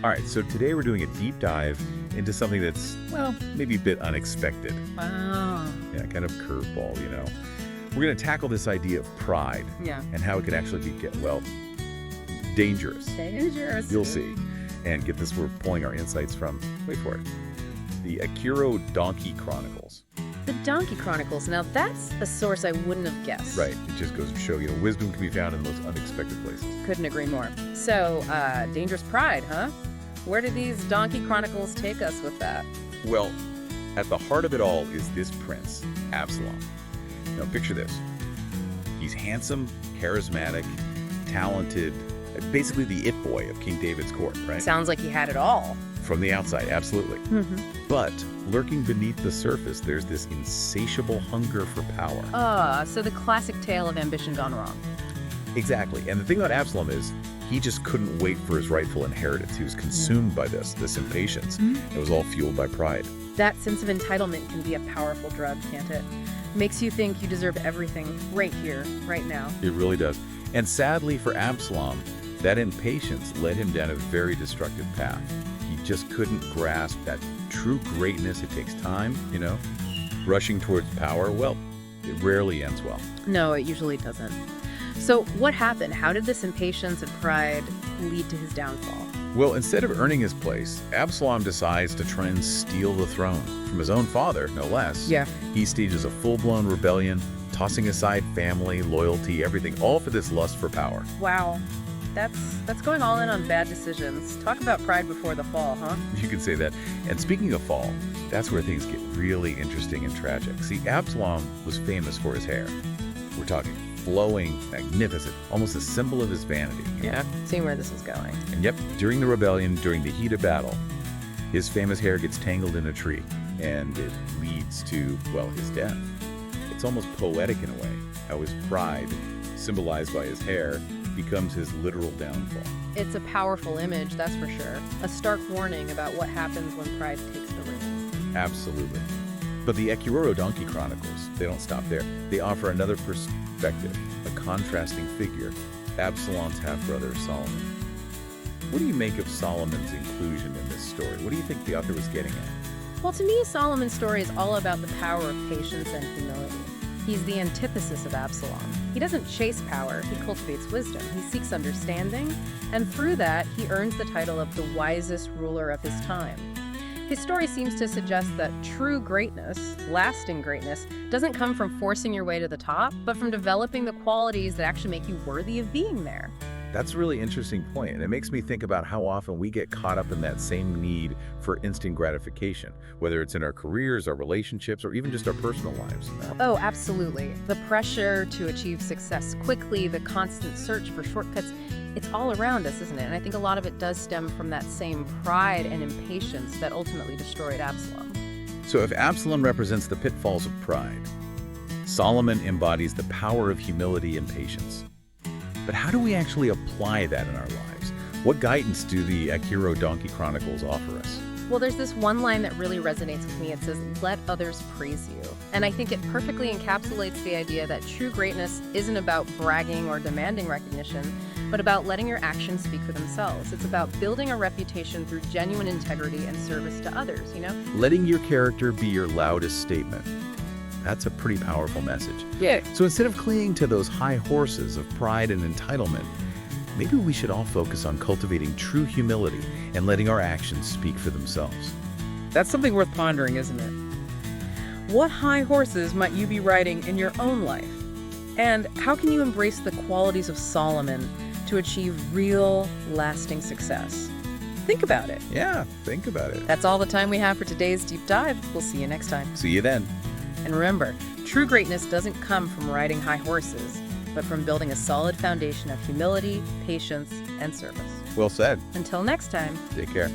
All right, so today we're doing a deep dive into something that's, well, maybe a bit unexpected. Wow. Yeah, kind of curveball, you know. We're going to tackle this idea of pride Yeah. and how it can actually be, well, dangerous. Dangerous. You'll see. And get this, we're pulling our insights from, wait for it, the Akiroro Donkey Chronicles. The Donkey Chronicles. Now, that's a source I wouldn't have guessed. Right. It just goes to show, wisdom can be found in the most unexpected places. Couldn't agree more. So, dangerous pride, huh? Where do these Donkey Chronicles take us with that? Well, at the heart of it all is this prince, Absalom. Now, picture this. He's handsome, charismatic, talented, basically the it boy of King David's court, right? Sounds like he had it all. From the outside, absolutely. Mm-hmm. But lurking beneath the surface, there's this insatiable hunger for power. So the classic tale of ambition gone wrong. Exactly. And the thing about Absalom is he just couldn't wait for his rightful inheritance. He was consumed by this impatience. Mm-hmm. It was all fueled by pride. That sense of entitlement can be a powerful drug, can't it? Makes you think you deserve everything right here, right now. It really does. And sadly for Absalom, that impatience led him down a very destructive path. He just couldn't grasp that true greatness. It takes time, Rushing towards power, well, it rarely ends well. No, it usually doesn't. So what happened? How did this impatience and pride lead to his downfall? Well, instead of earning his place, Absalom decides to try and steal the throne from his own father, no less. Yeah. He stages a full-blown rebellion, tossing aside family, loyalty, everything, all for this lust for power. Wow. That's going all in on bad decisions. Talk about pride before the fall, huh? You could say that. And speaking of fall, that's where things get really interesting and tragic. See, Absalom was famous for his hair. We're talking flowing, magnificent, almost a symbol of his vanity. Yeah, seeing where this is going. And yep, during the rebellion, during the heat of battle, his famous hair gets tangled in a tree, and it leads to, well, his death. It's almost poetic in a way, how his pride, symbolized by his hair, becomes his literal downfall. It's a powerful image, that's for sure. A stark warning about what happens when pride takes the reins. Absolutely. But the Akiroro Donkey Chronicles, they don't stop there. They offer another perspective, a contrasting figure, Absalom's half-brother, Solomon. What do you make of Solomon's inclusion in this story? What do you think the author was getting at? Well, to me, Solomon's story is all about the power of patience and humility. He's the antithesis of Absalom. He doesn't chase power, he cultivates wisdom. He seeks understanding, and through that, he earns the title of the wisest ruler of his time. His story seems to suggest that true greatness, lasting greatness, doesn't come from forcing your way to the top, but from developing the qualities that actually make you worthy of being there. That's a really interesting point, and it makes me think about how often we get caught up in that same need for instant gratification, whether it's in our careers, our relationships, or even just our personal lives. Oh, absolutely. The pressure to achieve success quickly, the constant search for shortcuts, it's all around us, isn't it? And I think a lot of it does stem from that same pride and impatience that ultimately destroyed Absalom. So if Absalom represents the pitfalls of pride, Solomon embodies the power of humility and patience. But how do we actually apply that in our lives? What guidance do the Akiroro Donkey Chronicles offer us? Well, there's this one line that really resonates with me. It says, "Let others praise you." And I think it perfectly encapsulates the idea that true greatness isn't about bragging or demanding recognition, but about letting your actions speak for themselves. It's about building a reputation through genuine integrity and service to others, Letting your character be your loudest statement. That's a pretty powerful message. Yeah. So instead of clinging to those high horses of pride and entitlement, maybe we should all focus on cultivating true humility and letting our actions speak for themselves. That's something worth pondering, isn't it? What high horses might you be riding in your own life? And how can you embrace the qualities of Solomon to achieve real, lasting success? Think about it. Yeah, think about it. That's all the time we have for today's deep dive. We'll see you next time. See you then. And remember, true greatness doesn't come from riding high horses, but from building a solid foundation of humility, patience, and service. Well said. Until next time. Take care.